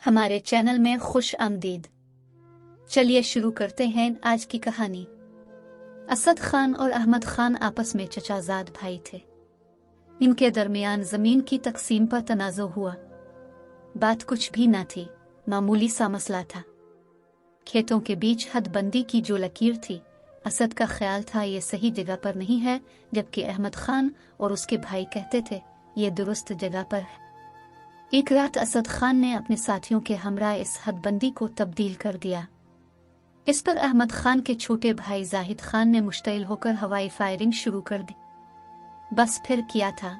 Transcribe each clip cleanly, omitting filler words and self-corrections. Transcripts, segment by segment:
हमारे चैनल में खुश आमदीद। चलिए शुरू करते हैं आज की कहानी। असद खान और अहमद खान आपस में चचाजाद भाई थे। इनके दरमियान जमीन की तकसीम पर तनाज़ो हुआ। बात कुछ भी ना थी, मामूली सा मसला था। खेतों के बीच हदबंदी की जो लकीर थी, असद का ख्याल था ये सही जगह पर नहीं है, जबकि अहमद खान और उसके भाई कहते थे ये दुरुस्त जगह पर है। एक रात असद खान ने अपने साथियों के हमरा इस हदबंदी को तब्दील कर दिया। इस पर अहमद खान के छोटे भाई जाहिद खान ने मुश्तइल होकर हवाई फायरिंग शुरू कर दी। बस फिर किया था,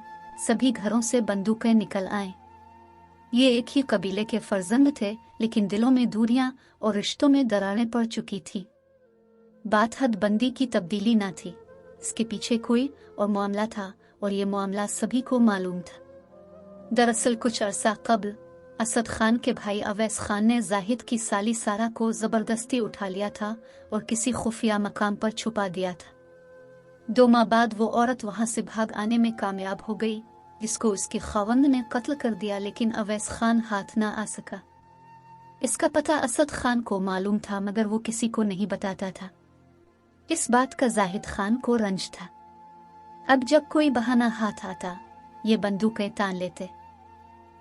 सभी घरों से बंदूकें निकल आए। ये एक ही कबीले के फर्जंद थे, लेकिन दिलों में दूरियां और रिश्तों में दरारें पड़ चुकी थी। बात हदबंदी की तब्दीली ना थी, इसके पीछे कोई और मामला था, और ये मामला सभी को मालूम था। दरअसल कुछ अरसा कबल असद खान के भाई अवैस खान ने जाहिद की साली सारा को जबरदस्ती उठा लिया था और किसी खुफिया मकाम पर छुपा दिया था। 2 माह बाद वो औरत वहां से भाग आने में कामयाब हो गई, जिसको उसके खावंद ने कत्ल कर दिया, लेकिन अवैस खान हाथ ना आ सका। इसका पता असद खान को मालूम था, मगर वो किसी को नहीं बताता था। इस बात का जाहिद खान को रंज था। अब जब कोई बहाना हाथ आता, ये बंदूकें तान लेते।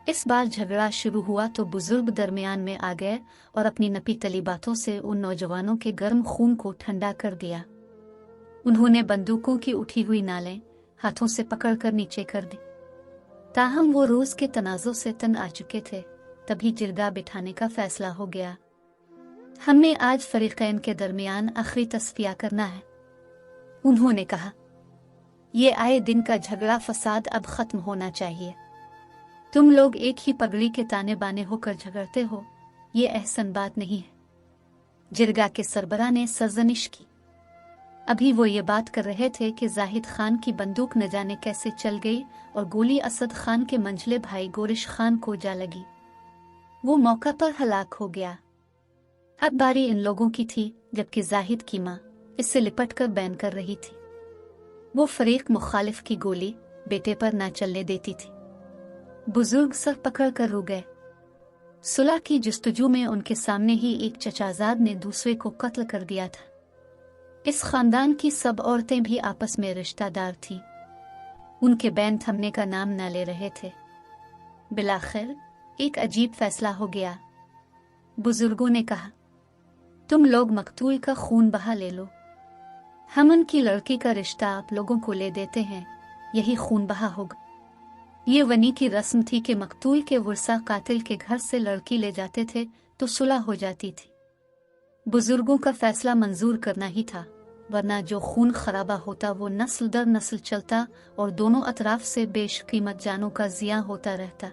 इस बार झगड़ा शुरू हुआ तो बुजुर्ग दरमियान में आ गए और अपनी नपी तली बातों से उन नौजवानों के गर्म खून को ठंडा कर दिया। उन्होंने बंदूकों की उठी हुई नालें हाथों से पकड़कर नीचे कर दी। ताहम वो रोज के तनाज़ों से तंग आ चुके थे। तभी जिरगा बिठाने का फैसला हो गया। हमने आज फरीकैन के दरमियान आखिरी तस्फिया करना है। उन्होंने कहा, ये आए दिन का झगड़ा फसाद अब खत्म होना चाहिए। तुम लोग एक ही पगड़ी के ताने बाने होकर झगड़ते हो, ये एहसन बात नहीं है। जिरगा के सरबरा ने सरजनिश की। अभी वो ये बात कर रहे थे कि जाहिद खान की बंदूक न जाने कैसे चल गई और गोली असद खान के मंझले भाई गोरिश खान को जा लगी। वो मौका पर हलाक हो गया। अब बारी इन लोगों की थी, जबकि जाहिद की माँ इससे लिपट कर बैन कर रही थी। वो फरीक मुखालिफ की गोली बेटे पर ना चलने देती थी। बुजुर्ग सर पकड़ कर रो गए। सुलह की जुस्तजू में उनके सामने ही एक चचाजाद ने दूसरे को कत्ल कर दिया था। इस खानदान की सब औरतें भी आपस में रिश्तेदार थीं। उनके बैन थमने का नाम न ले रहे थे। बिलाखिर एक अजीब फैसला हो गया। बुजुर्गों ने कहा, तुम लोग मकतूल का खून बहा ले लो। हम उनकी लड़की का रिश्ता आप लोगों को ले देते हैं, यही खून बहा होगा। ये वनी की रस्म थी कि मकतूल के वर्सा कातिल के घर से लड़की ले जाते थे तो सुलह हो जाती थी। बुजुर्गों का फैसला मंजूर करना ही था, वरना जो खून खराबा होता वो नस्ल दर नस्ल चलता और दोनों अतराफ से बेशकीमत जानों का जिया होता रहता।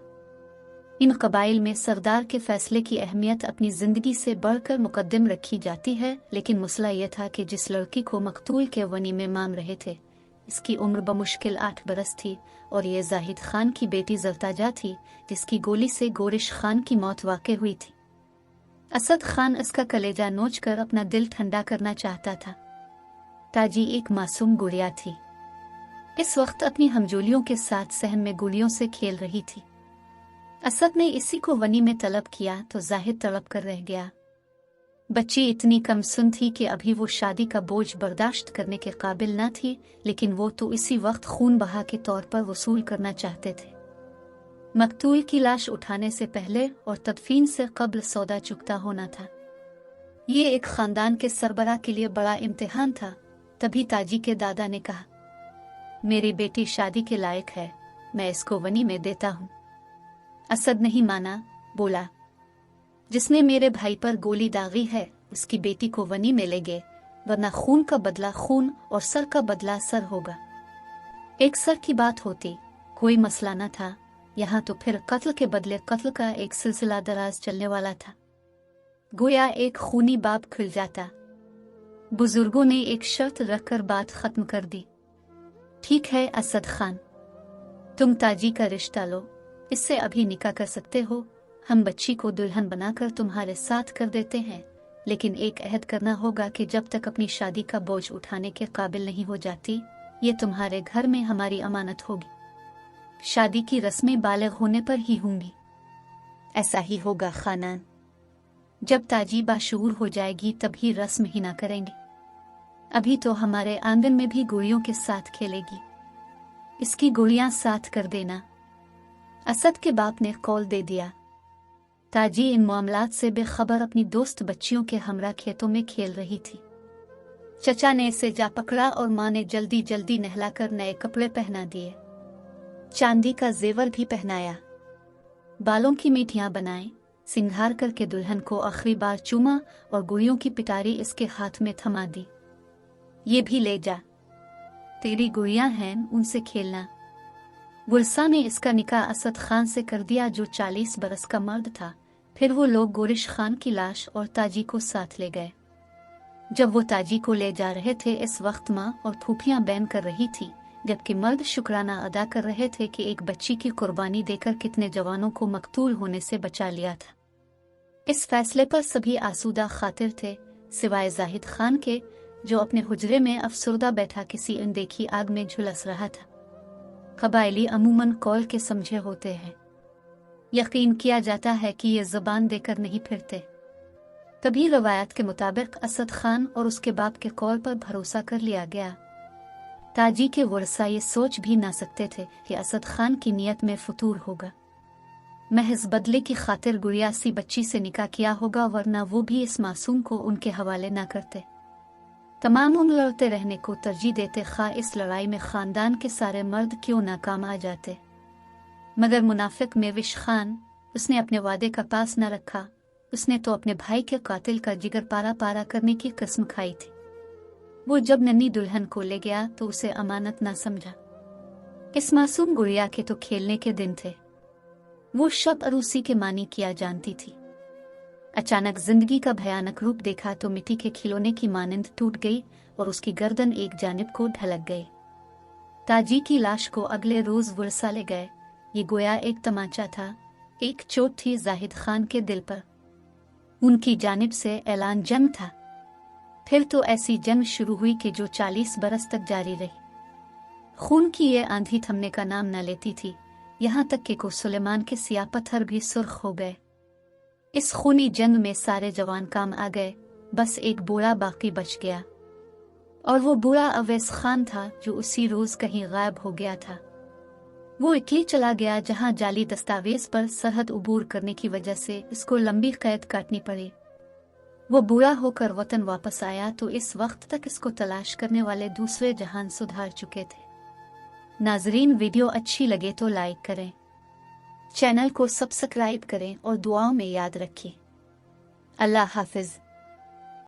इन कबाइल में सरदार के फैसले की अहमियत अपनी जिंदगी से बढ़कर मुकद्दम रखी जाती है, लेकिन मसला यह था कि जिस लड़की को मकतूल के वनी में माम रहे थे, इसकी उम्र बमुश्किल 8 बरस थी और ये जाहिद खान की बेटी जरताजा थी, जिसकी गोली से गोरिश खान की मौत वाक़ई हुई थी। असद खान इसका कलेजा नोच कर अपना दिल ठंडा करना चाहता था। ताजी एक मासूम गुड़िया थी। इस वक्त अपनी हमजोलियों के साथ सहन में गोलियों से खेल रही थी। असद ने इसी को वनी में तलब किया तो जाहिद तड़प कर रह गया। बच्ची इतनी कमसुन थी कि अभी वो शादी का बोझ बर्दाश्त करने के काबिल न थी, लेकिन वो तो इसी वक्त खून बहा के तौर पर वसूल करना चाहते थे। मकतूल की लाश उठाने से पहले और तदफीन से कब्ल सौदा चुकता होना था। ये एक खानदान के सरबराह के लिए बड़ा इम्तिहान था। तभी ताजी के दादा ने कहा, मेरी बेटी शादी के लायक है, मैं इसको वनी में देता हूँ। असद नहीं माना, बोला, जिसने मेरे भाई पर गोली दागी है उसकी बेटी को वनी में लेंगे, वरना खून का बदला खून और सर का बदला सर होगा। एक सर की बात होती, कोई मसला न था। यहाँ तो फिर कत्ल के बदले कत्ल का एक सिलसिला दराज चलने वाला था। गोया एक खूनी बाब खुल जाता। बुजुर्गों ने एक शर्त रखकर बात खत्म कर दी। ठीक है असद खान, तुम ताजी का रिश्ता लो, इससे अभी निकाह कर सकते हो। हम बच्ची को दुल्हन बनाकर तुम्हारे साथ कर देते हैं, लेकिन एक अहद करना होगा कि जब तक अपनी शादी का बोझ उठाने के काबिल नहीं हो जाती, ये तुम्हारे घर में हमारी अमानत होगी। शादी की रस्में बालिग होने पर ही होंगी। ऐसा ही होगा खानन। जब ताजी बाशऊर हो जाएगी तभी रस्म ही ना करेंगे। अभी तो हमारे आंगन में भी गुड़ियों के साथ खेलेगी। इसकी गुड़ियां साथ कर देना। असद के बाप ने कॉल दे दिया। ताजी इन मामलात से बेखबर अपनी दोस्त बच्चियों के हमरा खेतों में खेल रही थी। चचा ने इसे जा पकड़ा और माँ ने जल्दी जल्दी नहलाकर नए कपड़े पहना दिए। चांदी का जेवर भी पहनाया। बालों की मीठियां बनाए, सिंगार करके दुल्हन को आखिरी बार चूमा और गुड़ियों की पिटारी इसके हाथ में थमा दी। ये भी ले जा, तेरी गुड़ियां हैं, उनसे खेलना। गुलसा ने इसका निकाह असद खान से कर दिया जो 40 बरस का मर्द था। फिर वो लोग गोरिश खान की लाश और ताजी को साथ ले गए। जब वो ताजी को ले जा रहे थे इस वक्त माँ और फूफियाँ बैन कर रही थी, जबकि मर्द शुक्राना अदा कर रहे थे कि एक बच्ची की कुर्बानी देकर कितने जवानों को मकतूल होने से बचा लिया था। इस फैसले पर सभी आसूदा खातिर थे सिवाय जाहिद खान के, जो अपने हुजरे में अफसरदा बैठा किसी अनदेखी आग में झुलस रहा था। कबायली अमूमन कौल के समझे होते हैं। यकीन किया जाता है कि ये ज़बान देकर नहीं फिरते। तभी रवायत के मुताबिक असद खान और उसके बाप के कौल पर भरोसा कर लिया गया। ताजी के वर्सा ये सोच भी ना सकते थे कि असद खान की नीयत में फतूर होगा। महज बदले की खातिर गुड़िया सी बच्ची से निकाह किया होगा, वरना वो भी इस मासूम को उनके हवाले ना करते। तमाम उम्र लड़ते रहने को तरजीह देते, खा इस लड़ाई में खानदान के सारे मर्द क्यों नाकाम आ जाते। मगर मुनाफिक मेविश खान, उसने अपने वादे का पास न रखा। उसने तो अपने भाई के कातिल का जिगर पारा पारा करने की कसम खाई थी। वो जब नन्ही दुल्हन को ले गया तो उसे अमानत ना समझा। इस मासूम गुड़िया के तो खेलने के दिन थे। वो शब अरूसी के मानी किया जानती थी। अचानक जिंदगी का भयानक रूप देखा तो मिट्टी के खिलौने की मानंद टूट गई और उसकी गर्दन एक जानिब को ढलक गई। ताजी की लाश को अगले रोज वर्सा ले गए। ये गोया एक तमाचा था, एक चोट थी जाहिद खान के दिल पर। उनकी जानिब से ऐलान जंग था। फिर तो ऐसी जंग शुरू हुई कि जो 40 बरस तक जारी रही। खून की ये आंधी थमने का नाम न लेती थी, यहाँ तक कि को सुलेमान के सियाह पत्थर भी सुर्ख हो गए। इस खूनी जंग में सारे जवान काम आ गए, बस एक बूढ़ा बाकी बच गया। और वो बूढ़ा अवैस खान था जो उसी रोज कहीं गायब हो गया था। वो इटली चला गया, जहां जाली दस्तावेज पर सरहद उबूर करने की वजह से इसको लंबी कैद काटनी पड़ी। वो बूढ़ा होकर वतन वापस आया तो इस वक्त तक इसको तलाश करने वाले दूसरे जहान सुधार चुके थे। नाजरीन, वीडियो अच्छी लगे तो लाइक करें, चैनल को सब्सक्राइब करें और दुआओं में याद रखें। अल्लाह हाफिज।